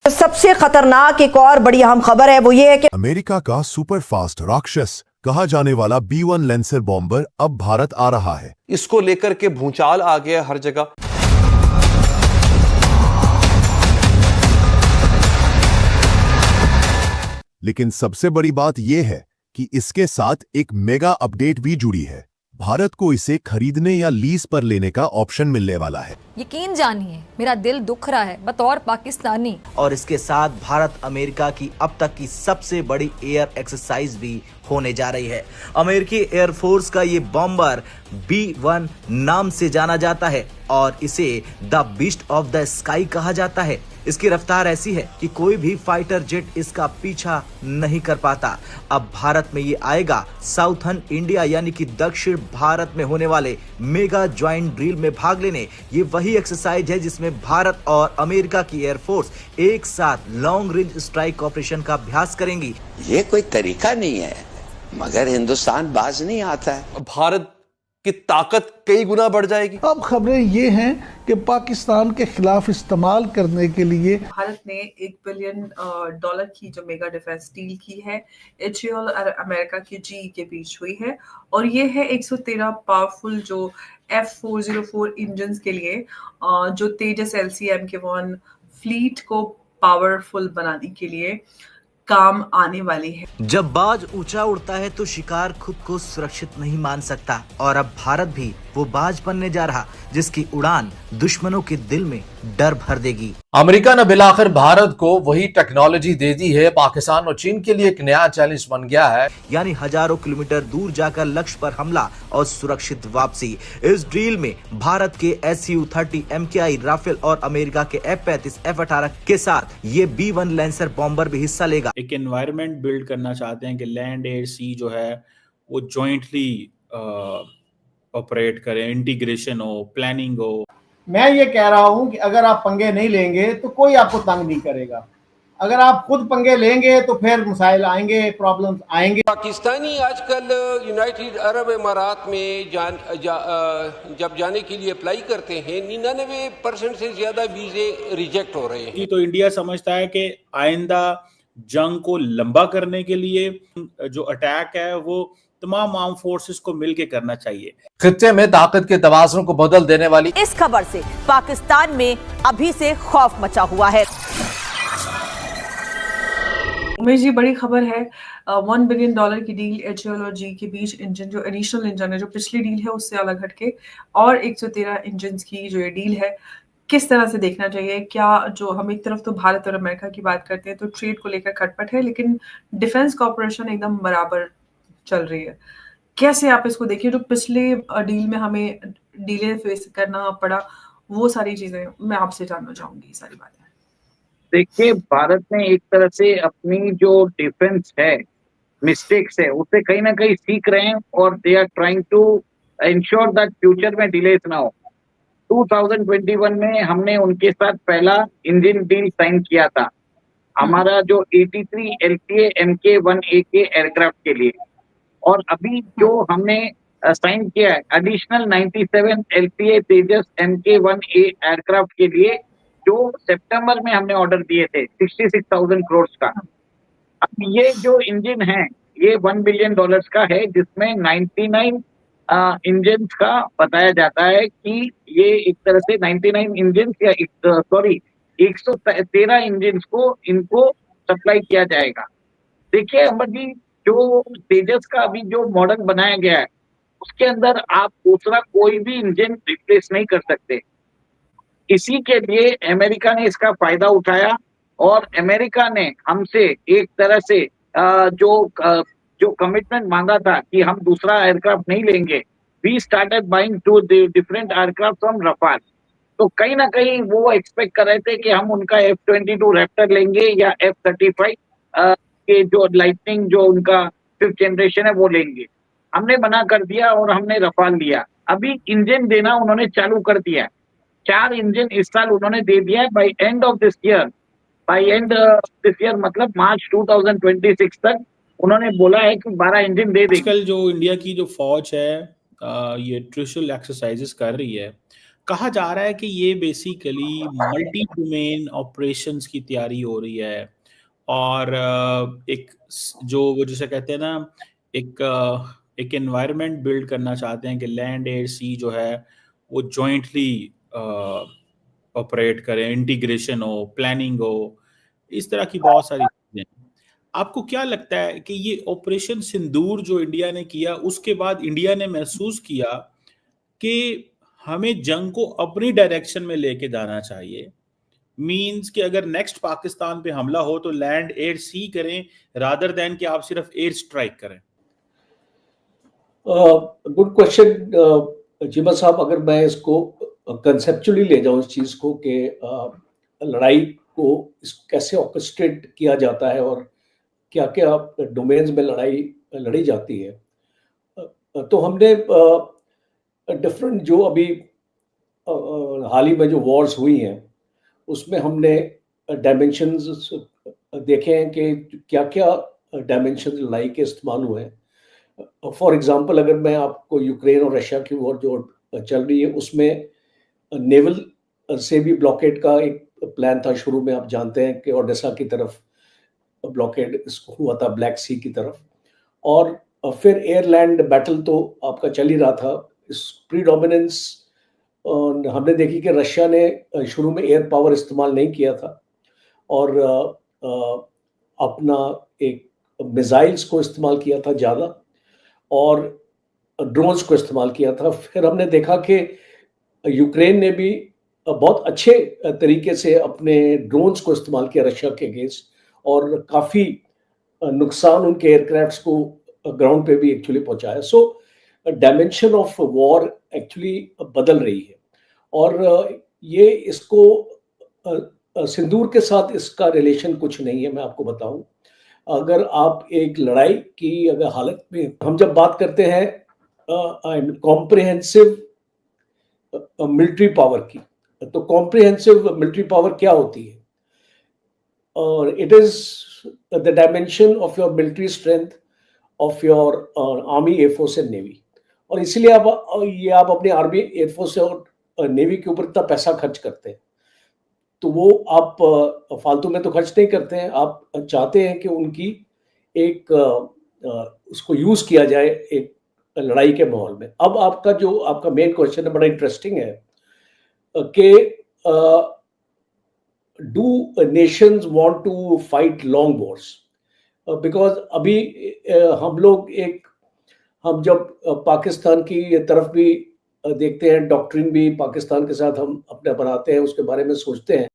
सबसे खतरनाक एक और बड़ी अहम खबर है वो ये है कि अमेरिका का सुपर फास्ट राक्षस कहा जाने वाला B-1 लैंसर बॉम्बर अब भारत आ रहा है। इसको लेकर के भूचाल आ गया हर जगह। लेकिन सबसे बड़ी बात यह है कि इसके साथ एक मेगा अपडेट भी जुड़ी है। भारत को इसे खरीदने या लीज पर लेने का ऑप्शन मिलने वाला है। यकीन जानिए मेरा दिल दुख रहा है बतौर पाकिस्तानी। और इसके साथ भारत अमेरिका की अब तक की सबसे बड़ी एयर एक्सरसाइज भी होने जा रही है। अमेरिकी एयरफोर्स का ये बॉम्बर B-1 नाम से जाना जाता है और इसे the beast of the sky कहा जाता है। इसकी रफ्तार ऐसी है कि कोई भी फाइटर जेट इसका पीछा नहीं कर पाता। अब भारत में ये आएगा साउथर्न इंडिया यानी कि दक्षिण भारत में होने वाले मेगा ज्वाइंट ड्रिल में भाग लेने। ये वही एक्सरसाइज है जिसमें भारत और अमेरिका की एयरफोर्स एक साथ लॉन्ग रेंज स्ट्राइक ऑपरेशन का अभ्यास करेंगी। ये कोई तरीका नहीं है, मगर हिंदुस्तान बाज नहीं आता है। भारत की ताकत कई गुना बढ़ जाएगी। अब खबरें ये हैं कि पाकिस्तान के खिलाफ इस्तेमाल करने के लिए भारत ने $1 बिलियन की जो मेगा डिफेंस डील की है HAL और अमेरिका की GE के बीच हुई है और ये है 113 पावरफुल जो F404 इंजन के लिए जो तेजस LCM-1 फ्लीट को पावरफुल बनाने के लिए काम आने वाली है। जब बाज ऊंचा उड़ता है तो शिकार खुद को सुरक्षित नहीं मान सकता और अब भारत भी वो बाज बनने जा रहा जिसकी उड़ान दुश्मनों के दिल में डर भर देगी। अमेरिका ने बिलाखिर भारत को वही टेक्नोलॉजी दे दी है। पाकिस्तान और चीन के लिए एक नया चैलेंज बन गया है, यानी हजारों किलोमीटर दूर जाकर लक्ष्य पर हमला और सुरक्षित वापसी। इस ड्रिल में भारत के Su-30 MKI राफेल और अमेरिका के F-35 F-18 के साथ ये B-1 लैंसर बॉम्बर भी हिस्सा लेगा। एक एनवायरनमेंट बिल्ड करना चाहते हैं कि लैंड एयर सी जो है वो जॉइंटली ऑपरेट करें, इंटीग्रेशन हो, प्लानिंग हो। मैं ये कह रहा हूं कि अगर आप पंगे नहीं लेंगे तो कोई आपको तंग नहीं करेगा। अगर आप खुद पंगे लेंगे तो फिर मसाइल आएंगे, प्रॉब्लम्स आएंगे। पाकिस्तानी आजकल यूनाइटेड अरब अमारात में जब जाने के लिए अप्लाई करते हैं 99% से ज्यादा वीजे रिजेक्ट हो रहे हैं। तो इंडिया समझता है कि आइंदा जंग को लंबा करने के लिए जो अटैक है वो तमाम आर्म फोर्सेस को मिलकर करना चाहिए। खित्ते में ताकत के तवाज़ुन को बदल देने वाली इस खबर से पाकिस्तान में अभी से खौफ मचा हुआ है। उमेश जी, बड़ी खबर है। $1 बिलियन की डील HAL और GE के बीच इंजन जो एडिशनल इंजन है जो पिछली डील है उससे अलग हटके और 113 इंजन की जो ये डील है किस तरह से देखना चाहिए? क्या जो हम एक तरफ तो भारत और अमेरिका की बात करते हैं तो ट्रेड को लेकर खटपट है लेकिन डिफेंस कॉर्पोरेशन एकदम बराबर चल रही है। कैसे आप इसको देखिए? जो पिछले डील में हमें डीले फेस करना पड़ा वो सारी चीजें मैं आपसे जानना चाहूंगी। सारी बातें देखिए, भारत ने एक तरह से अपनी जो डिफेंस है मिस्टेक्स है उसे कहीं ना कहीं सीख रहे हैं और they are trying to ensure that future में डिलेस ना हो। 2021 में हमने उनके साथ पहला इंजन डील साइन किया था हमारा जो 83 LPA Mk-1A के एयरक्राफ्ट के लिए, और अभी जो हमने साइन किया है एडिशनल 97 LPA तेजस Mk-1A एयरक्राफ्ट के लिए जो सितंबर में हमने ऑर्डर दिए थे 66,000 करोड़ का। अब ये जो इंजन है ये $1 बिलियन का है जिसमें 99 इंजन का बताया जाता है कि ये एक तरह से 99 इंजन या 113 इंजन को इनको सप्लाई किया जाएगा। देखिए अमर जी, जो तेजस का अभी जो मॉडल बनाया गया है उसके अंदर आप दूसरा कोई भी इंजन रिप्लेस नहीं कर सकते। इसी के लिए अमेरिका ने इसका फायदा उठाया और अमेरिका ने हमसे एक तरह से जो कमिटमेंट मांगा था कि हम दूसरा एयरक्राफ्ट नहीं लेंगे, we started buying 2 different aircraft from Rafale. तो कहीं ना कहीं वो एक्सपेक्ट कर रहे थे कि हम उनका F-22 रैप्टर लेंगे या F-35 के जो लाइटनिंग जो उनका 5th जनरेशन है वो लेंगे। हमने मना कर दिया और हमने रफाल लिया। अभी इंजन देना उन्होंने चालू कर दिया। 4 इंजन इस साल उन्होंने दे दिया है by end of this year मतलब मार्च 2026 तक उन्होंने बोला है कि 12 इंजन दे देंगे। आजकल जो इंडिया की जो फौज है ये ट्रिशल एक्सरसाइजेस कर रही है, कहा जा रहा है कि ये बेसिकली मल्टी डोमेन ऑपरेशंस की तैयारी हो रही है और एक जो वो जिसे कहते हैं ना एक एनवायरनमेंट बिल्ड करना चाहते हैं कि लैंड एयर सी जो है वो जॉइंटली ऑपरेट करें, इंटीग्रेशन हो, प्लानिंग हो, इस तरह की बहुत सारी चीजें। आपको क्या लगता है कि ये ऑपरेशन सिंदूर जो इंडिया ने किया उसके बाद इंडिया ने महसूस किया कि हमें जंग को अपनी डायरेक्शन में लेके जाना चाहिए, मींस कि अगर नेक्स्ट पाकिस्तान पे हमला हो तो लैंड एयर सी करें रादर देन कि आप सिर्फ एयर स्ट्राइक करें? गुड क्वेश्चन जीमा साहब। अगर मैं इसको कंसेप्चुअली ले जाऊं इस चीज को कि लड़ाई को कैसे ऑर्केस्ट्रेट किया जाता है और क्या क्या डोमेन्स में लड़ाई लड़ी जाती है, तो हमने डिफरेंट जो अभी हाल ही में जो वॉर्स हुई हैं उसमें हमने डायमेंशंस देखे हैं कि क्या क्या डायमेंशन लड़ाई के इस्तेमाल हुए हैं। फॉर एग्जांपल अगर मैं आपको यूक्रेन और रशिया की वॉर जो चल रही है उसमें नेवल से भी ब्लॉकेड का एक प्लान था शुरू में। आप जानते हैं कि ओडेसा की तरफ ब्लॉकेड हुआ था, ब्लैक सी की तरफ, और फिर एयरलैंड बैटल तो आपका चल ही रहा था। इस प्रीडोमिनेंस हमने देखी कि रशिया ने शुरू में एयर पावर इस्तेमाल नहीं किया था और अपना एक मिसाइल्स को इस्तेमाल किया था ज़्यादा और ड्रोन्स को इस्तेमाल किया था। फिर हमने देखा कि यूक्रेन ने भी बहुत अच्छे तरीके से अपने ड्रोन्स को इस्तेमाल किया रशिया के अगेंस्ट और काफ़ी नुकसान उनके एयरक्राफ्ट्स को ग्राउंड पे भी एक्चुअली पहुंचाया। So dimension of war actually बदल रही है और ये इसको सिंदूर के साथ इसका रिलेशन कुछ नहीं है। मैं आपको बताऊं, अगर आप एक लड़ाई की अगर हालत में हम जब बात करते हैं कॉम्प्रिहेंसिव मिलिट्री पावर की, तो कॉम्प्रिहेंसिव मिलिट्री पावर क्या होती है? और it is the dimension of your military strength of your army, air force and navy. और इसीलिए आप अपने आर्मी, एयरफोर्स और नेवी के ऊपर इतना पैसा खर्च करते हैं, तो वो आप फालतू में तो खर्च नहीं करते हैं। आप चाहते हैं कि उनकी एक उसको यूज किया जाए एक लड़ाई के माहौल में। अब आपका मेन क्वेश्चन है, बड़ा इंटरेस्टिंग है कि do nations want to fight long wars? Because अभी हम जब पाकिस्तान की तरफ भी देखते हैं, डॉक्ट्रिन भी पाकिस्तान के साथ हम अपने बनाते हैं, उसके बारे में सोचते हैं,